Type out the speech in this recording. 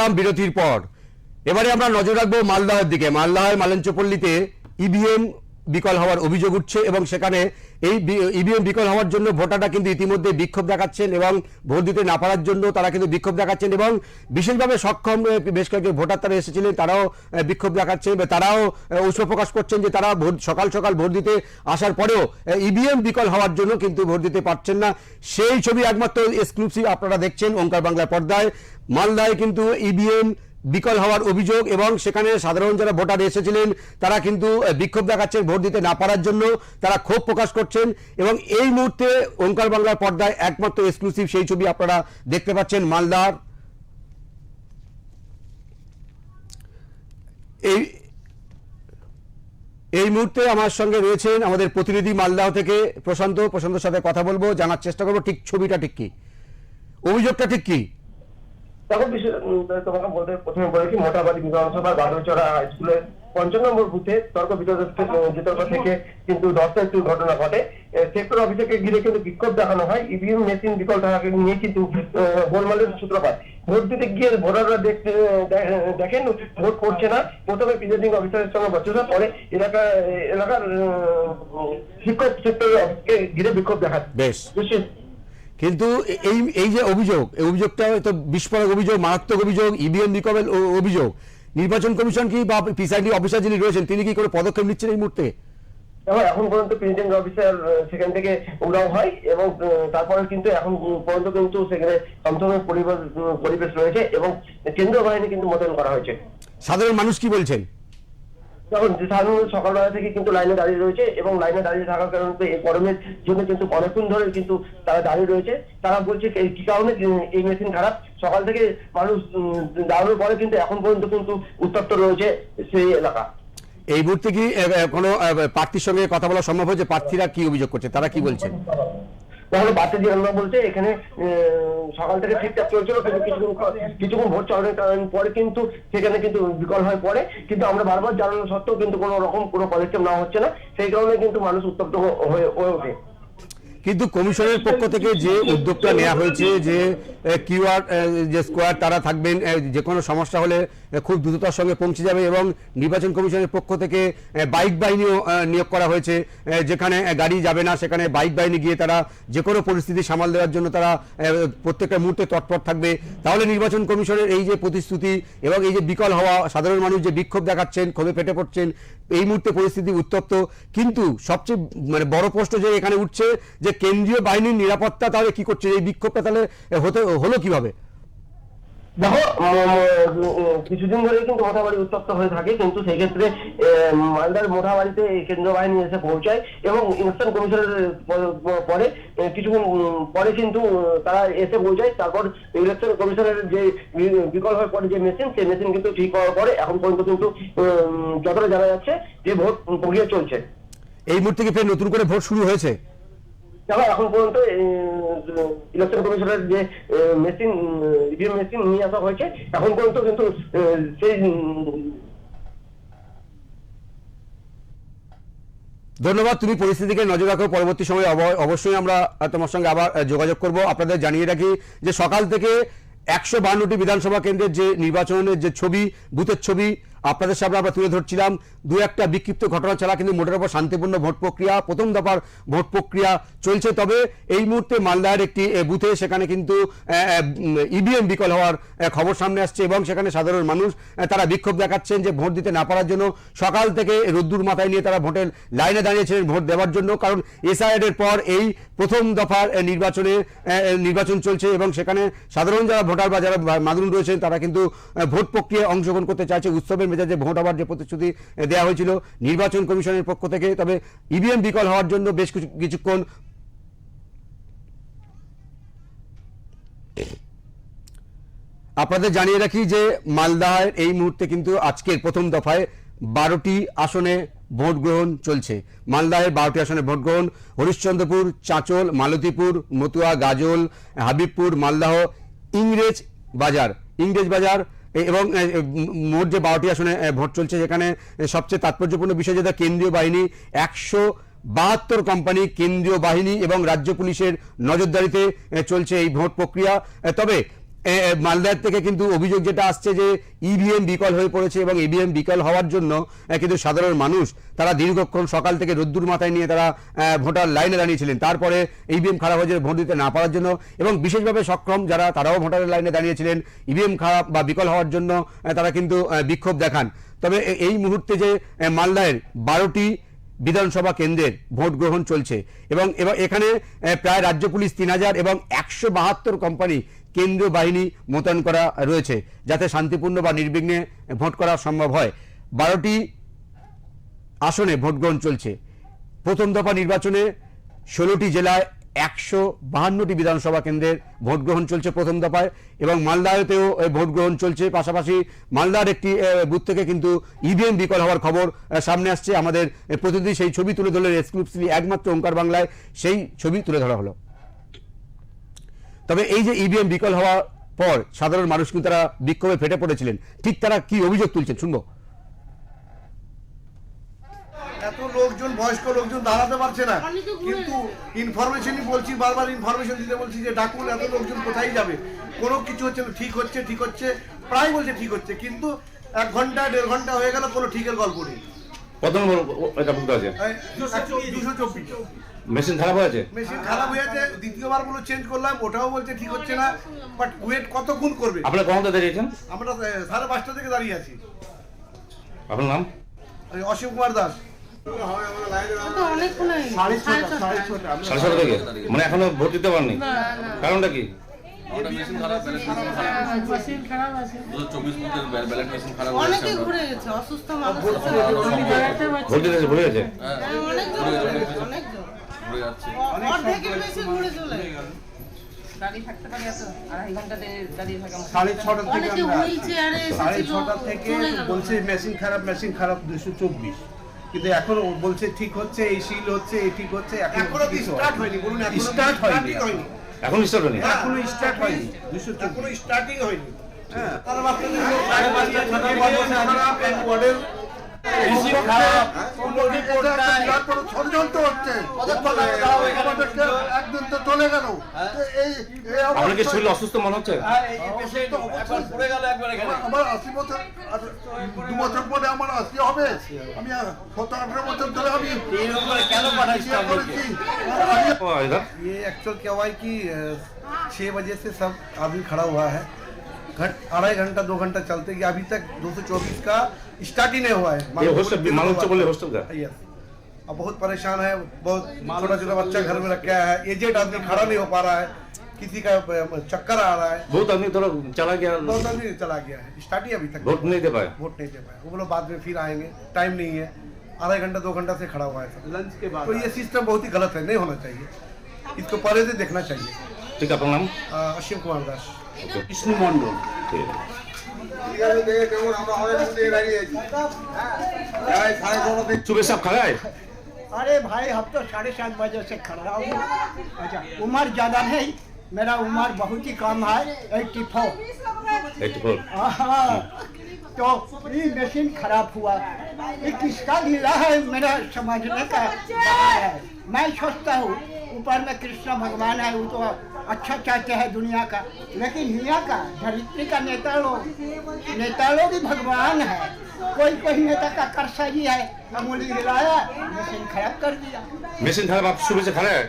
এলাম বিরতির পর। এবারে আমরা নজর রাখবো মালদাহের দিকে। মালদাহের মালঞ্চপল্লীতে ইভিএম বিকল হওয়ার অভিযোগ উঠছে এবং সেখানে এই ইভিএম বিকল হওয়ার জন্য ভোটাররা কিন্তু ইতিমধ্যে বিক্ষোভ দেখাচ্ছেন এবং ভোট দিতে না পারার জন্য তারা কিন্তু বিক্ষোভ দেখাচ্ছেন এবং বিশেষভাবে সক্ষম বেশ কয়েকজন ভোটার তারা এসেছিলেন, তারাও বিক্ষোভ দেখাচ্ছেন, তারাও উৎসাহ প্রকাশ করছেন যে তারা সকাল সকাল ভোট দিতে আসার পরেও ইভিএম বিকল হওয়ার জন্য কিন্তু ভোট দিতে পারছেন না। সেই ছবি একমাত্র এক্সক্লুসিভ আপনারা দেখছেন ওঙ্কার বাংলার পর্দায়। মালদায় কিন্তু ইভিএম বিকল হওয়ার অভিযোগ এবং সেখানে সাধারণ যারা ভোটার এসেছিলেন তারা কিন্তু বিক্ষোভ দেখাচ্ছেন ভোট দিতে না পারার জন্য, তারা ক্ষোভ প্রকাশ করছেন এবং এই মুহূর্তে ওঙ্কার বাংলার পর্দায় একমাত্র এক্সক্লুসিভ সেই ছবি আপনারা দেখতে পাচ্ছেন মালদার। এই মুহূর্তে আমার সঙ্গে রয়েছেন আমাদের প্রতিনিধি মালদহ থেকে প্রশান্তর সাথে কথা বলবো, জানার চেষ্টা করবো ঠিক ছবিটা ঠিক কি, অভিযোগটা ঠিক কি। তোমাকে বলতে প্রথমে বলেছি মোটাবাড়ি বিধানসভার বাদলচড়া হাই স্কুলের ৫ নম্বর বুথে তর্ক বিতর্ক থেকে কিন্তু দশটা একটি ঘটনা ঘটে। সেক্টর অফিসকে ঘিরে কিন্তু বিক্ষোভ দেখানো হয়। ইভিএম মেশিন বিকল থাকাকে নিয়ে কিন্তু গোলমালের সূত্রপাত। ভোট দিতে গিয়ে ভোটাররা দেখেন ভোট পড়ছে না। প্রথমে প্রিজাইডিং অফিসারের সঙ্গে বচসা, পরে এলাকার শিক্ষক সেক্টর অফিসকে ঘিরে বিক্ষোভ দেখাচ্ছে। বেশ, কিন্তু এই যে অভিযোগটা তো বিস্ফোরক অভিযোগ, মারাত্মক অভিযোগ, ইভিএম বিকলের অভিযোগ। নির্বাচন কমিশন কি বা প্রিসাইডিং অফিসার যিনি রয়েছেন তিনি কি কোনো পদক্ষেপ নিচ্ছেন এই মুহূর্তে? এখন পর্যন্ত প্রিজাইডিং অফিসার সেখান থেকে উড়াও হয় এবং তারপরে কিন্তু এখন পর্যন্ত কিন্তু সেখানে থমথমে পরিবেশ রয়েছে এবং কেন্দ্রীয় বাহিনী কিন্তু মোতায়েন করা হয়েছে। সাধারণ মানুষ কি বলছেন? দেখুন, সাধারণ সকালবেলা থেকে কিন্তু লাইনে দাঁড়িয়ে রয়েছে এবং লাইনে দাঁড়িয়ে থাকার কারণে এই গরমের জন্য কিন্তু অনেকক্ষণ ধরে কিন্তু তারা দাঁড়িয়ে রয়েছে। তারা বলছে কি কারণে এই মেশিন খারাপ। সকাল থেকে মানুষ দাঁড়ানোর পরে কিন্তু এখন পর্যন্ত কিন্তু উত্তপ্ত রয়েছে সেই এলাকা। এই মুহূর্তে কি কোনো প্রার্থীর সঙ্গে কথা বলা সম্ভব হয়েছে? প্রার্থীরা কি অভিযোগ করছে, তারা কি বলছেন? তাহলে বাড়তি জিয়ানরা বলছে এখানে সকাল থেকে ঠিকঠাক চলছিল, কিন্তু কিছুক্ষণ ভোট চলার পরে কিন্তু সেখানে কিন্তু বিকল হয়ে পড়ে। কিন্তু আমরা বারবার জানানো সত্ত্বেও কিন্তু কোনো রকম কোনো পদক্ষেপ নেওয়া হচ্ছে না। সেই কারণে কিন্তু মানুষ উত্তপ্ত হয়ে ওঠে। কিন্তু কমিশনের পক্ষ থেকে যে উদ্যোগটা নেওয়া হয়েছে যে কিউআর যে স্কোয়াড তারা থাকবেন, যে কোনো সমস্যা হলে খুব দ্রুততার সঙ্গে পৌঁছে যাবে এবং নির্বাচন কমিশনের পক্ষ থেকে বাইক বাহিনীও নিয়োগ করা হয়েছে, যেখানে গাড়ি যাবে না সেখানে বাইক বাহিনী গিয়ে তারা যে কোনো পরিস্থিতি সামাল দেওয়ার জন্য তারা প্রত্যেকটা মুহূর্তে তৎপর থাকবে। তাহলে নির্বাচন কমিশনের এই যে প্রতিশ্রুতি এবং এই যে বিকল হওয়া, সাধারণ মানুষ যে বিক্ষোভ দেখাচ্ছেন, ক্ষোভে ফেটে পড়ছেন, এই মুহূর্তে পরিস্থিতি উত্তপ্ত। কিন্তু সবচেয়ে বড় প্রশ্ন যে এখানে উঠছে যে কেন্দ্রীয় বাহিনীর নিরাপত্তা তাহলে কি করছে, এই বিক্ষোভটা তাহলে হলো কিভাবে? দেখো, কিছুদিন ধরে কিন্তু মোটাবাড়ি উত্তপ্ত হয়ে থাকে, কিন্তু সেই ক্ষেত্রে মালদার মোটাবাড়িতে কেন্দ্রীয় বাহিনী এসে পৌঁছায় এবং ইলেকশন কমিশনের পরে কিছুক্ষণ পরে কিন্তু তারা এসে পৌঁছায়। তারপর ইলেকশন কমিশনের যে বিকল হয়ে পড়ে যে মেশিন, সেই মেশিন কিন্তু ঠিক হওয়ার পরে এখন পর্যন্ত কিন্তু যতটা জানা যাচ্ছে যে ভোট প্রক্রিয়া চলছে। এই মুহূর্তে কি ফের নতুন করে ভোট শুরু হয়েছে? এখন পর্যন্ত ইলেকশন কমিশনের যে মেশিন ইভিএম মেশিন নিয়ে আসা হয়েছে, এখন পর্যন্ত কিন্তু সেই ধন্যবাদ। তুমি পরিস্থিতিকে নজর রাখো, পরবর্তী সময়ে অবশ্যই আমরা তোমার সঙ্গে আবার যোগাযোগ করব। আপনাদের জানিয়ে রাখি যে সকাল থেকে ১৫২টি বিধানসভা কেন্দ্রের যে নির্বাচনের যে ছবি, বুথের ছবি আপনাদের সামনে আমরা তুলে ধরছিলাম। দু একটা বিক্ষিপ্ত ঘটনা ছাড়া কিন্তু মোটের উপর শান্তিপূর্ণ ভোট প্রক্রিয়া, প্রথম দফার ভোট প্রক্রিয়া চলছে। তবে এই মুহূর্তে মালদার একটি বুথে সেখানে কিন্তু ইভিএম বিকল হওয়ার খবর সামনে আসছে এবং সেখানে সাধারণ মানুষ তারা বিক্ষোভ দেখাচ্ছেন যে ভোট দিতে না পারার জন্য সকাল থেকে রোদ্দুর মাথায় নিয়ে তারা ভোটের লাইনে দাঁড়িয়েছিলেন ভোট দেওয়ার জন্য। কারণ এসআইআর এর পর এই প্রথম দফার নির্বাচন চলছে এবং সেখানে সাধারণ যারা ভোটার বা যারা মাদুন রয়েছেন তারা কিন্তু ভোট প্রক্রিয়ায় অংশগ্রহণ করতে চাইছে। উৎসবের মেজাজে ভোট হওয়ার যে প্রতিশ্রুতি দেওয়া হয়েছিল নির্বাচন কমিশনের পক্ষ থেকে, তবে ইভিএম বিকল হওয়ার জন্য বেশ কিছুক্ষণ আপনাদের জানিয়ে রাখি যে মালদাহের এই মুহূর্তে কিন্তু আজকের প্রথম দফায় 12টি আসনে ভোট গ্রহণ চলছে। মালদাহের 12টি আসনে ভোট গ্রহণ। হরিশ্চন্দ্রপুর, চাঁচল, মালতীপুর, মতুয়া, গাজল, হাবিবপুর, মালদাহ, ইংরেজ বাজার এবং মোট যে 12টি আসনে ভোট চলছে, যেখানে সবচেয়ে তাৎপর্যপূর্ণ বিষয় যেটা কেন্দ্রীয় বাহিনী 172 কোম্পানি, কেন্দ্রীয় বাহিনী এবং রাজ্য পুলিশের নজরদারিতে চলছে এই ভোট প্রক্রিয়া। তবে মালদার থেকে কিন্তু অভিযোগ যেটা আসছে যে ইভিএম বিকল হয়ে পড়েছে এবং ইভিএম বিকল হওয়ার জন্য কিন্তু সাধারণ মানুষ তারা দীর্ঘক্ষণ সকাল থেকে রোদ্দুর মাথায় নিয়ে তারা ভোটার লাইনে দাঁড়িয়েছিলেন। তারপরে ইভিএম খারাপ হয়ে ভোট দিতে না পারার জন্য এবং বিশেষভাবে সক্ষম যারা তারাও ভোটারের লাইনে দাঁড়িয়েছিলেন ইভিএম খারাপ বা বিকল হওয়ার জন্য তারা কিন্তু বিক্ষোভ দেখান। তবে এই মুহূর্তে যে মালদায় 12টি বিধানসভা কেন্দ্রের ভোট গ্রহণ চলছে এবং এখানে প্রায় রাজ্য পুলিশ 3000 এবং 172 কোম্পানি কেন্দ্রীয় বাহিনী মোতায়েন করা রয়েছে যাতে শান্তিপূর্ণ বা নির্বিঘ্নে ভোট করা সম্ভব হয়। 12টি আসনে ভোট গ্রহণ চলছে। প্রথম দফা নির্বাচনে 16টি জেলায় 152টি বিধানসভা কেন্দ্রের ভোট গ্রহণ চলছে প্রথম দফায় এবং মালদাতেও ভোট গ্রহণ চলছে। পাশাপাশি মালদার একটি বুথ থেকে কিন্তু ইভিএম বিকল হওয়ার খবর সামনে আসছে। আমাদের প্রতিনিধি সেই ছবি তুলে ধরলেন এক্সক্লুসিভলি একমাত্র ওঙ্কার বাংলায়, সেই ছবি তুলে ধরা হলো। তবে এই যে ইভিএম বিকল হওয়ার পর সাধারণ মানুষ কিন্তু তারা বিক্ষোভে ফেটে পড়েছিলেন, ঠিক তারা কি অভিযোগ তুলছেন শুনবো। এত লোকজন বয়স্ক লোকজন দাঁড়াতে পারছে না, কিন্তু ইনফরমেশনই বলছি, বারবার ইনফরমেশন দিতে বলছি যে ডাকুন, এত লোকজন কোথায় যাবে, কোনো কিছু হচ্ছে না। ঠিক হচ্ছে প্রায় বলছে ঠিক হচ্ছে, কিন্তু 1 ঘন্টা 1.5 ঘন্টা হয়ে গেল, কোনো ঠিকের গল্প নেই। কত নম্বর এটা বুঝতে আছে? 224 মেশিন খারাপ হয়েছে, মেশিন খারাপ হয়েছে, দ্বিতীয়বার গুলো চেঞ্জ করলাম, ওটাও বলছে ঠিক হচ্ছে না। বাট ওয়েট কতক্ষণ করবে? আপনারা কখন দাঁড়িয়েছেন? আমরা 5:30 থেকে দাঁড়িয়ে আছি। আপনার নাম? অসীম কুমার দাস। সাড়ে ছটা থেকে মানে এখনো ভোট দিতে পারেননি, কারণটা কি? মেশিন খারাপ আছে 2024 বুথের ব্যালট মেশিন খারাপ হয়েছে। অনেকে ঘুরে গেছে, অসুস্থ মানুষ ভোট দিতে ভুলে গেছে। অনেক ঘুরে যাচ্ছে। অর্ধেকের বেশি ঘুরে চলে দাঁড়িয়ে থাকতে পারি, এত 2.5 ঘন্টাতে দাঁড়িয়ে থাকা 6:30 থেকে অনেকে হুইল চেয়ারে এসেছিল, 6:30 থেকে বলছে মেশিন খারাপ 224, কিন্তু এখন বলছে ঠিক হচ্ছে, এই সিল হচ্ছে, এই ঠিক হচ্ছে, এখনো স্টার্ট হয়নি। বলুন স্টার্ট হয়নি, এখন স্টার্ট হয়নি, এখনো স্টার্ট হয়নি, 224 এখনো স্টার্টিং হয়নি। হ্যাঁ, তার বাকি 5:30 ওয়ার্ডের ষড়যন্ত্র হচ্ছে, একদিন তো চলে গেল। আপনার কি শরীর অসুস্থ মনে হচ্ছে? আমার 80 বছর, 2 বছর পরে আমার 80 হবে। আমি 17-18 বছর ধরে আমি ये एक्चुअल क्या हुआ है कि 6 बजे से सब आदमी खड़ा हुआ है, 2.5 घंटा 2 घंटा चलते कि अभी तक 224 का स्टार्ट ही नहीं हुआ है। ये हॉस्टल मालूम बोले हॉस्टल का यस, अब बहुत परेशान है, बहुत छोटा बच्चा घर में रखा है, एजेड आदमी खड़ा नहीं हो पा रहा है, किसी का चक्कर आ रहा है, बहुत आदमी थोड़ा चला गया, बहुत आदमी चला गया है, स्टार्ट ही अभी तक वोट नहीं दे पाए। वोट नहीं दे पाए। वो लोग बाद में फिर आएंगे, टाइम नहीं है, 2.5 घंटा 2 घंटा से खड़ा हुआ है सब लंच के बाद। तो ये सिस्टम बहुत ही गलत है, नहीं होना चाहिए, इसको पहले से देखना चाहिए। ठीक है, अपना नाम? असीम कुमार दास। বিষ্ণু মন্ডল। ठीक है। सुबह सब खड़ा है? अरे भाई हम तो 7:30 बजे से खड़ा हूँ। अच्छा, उम्र ज़्यादा नहीं, मेरा उम्र बहुत ही कम है, 84। 84। हाँ, तो ये मशीन खराब हुआ, ये किसका लीला है मेरा समझने का बाहर है। मैं सोचता हूँ ऊपर में कृष्ण भगवान है, वो तो अच्छा चाहते हैं दुनिया का, लेकिन यहाँ का धरित्री का नेता लोग भी भगवान है। कोई नेता का कर्सा ही है, अमूली हिलाया, मशीन खराब कर दिया। मशीन खराब, आप सुबह से खड़ा है?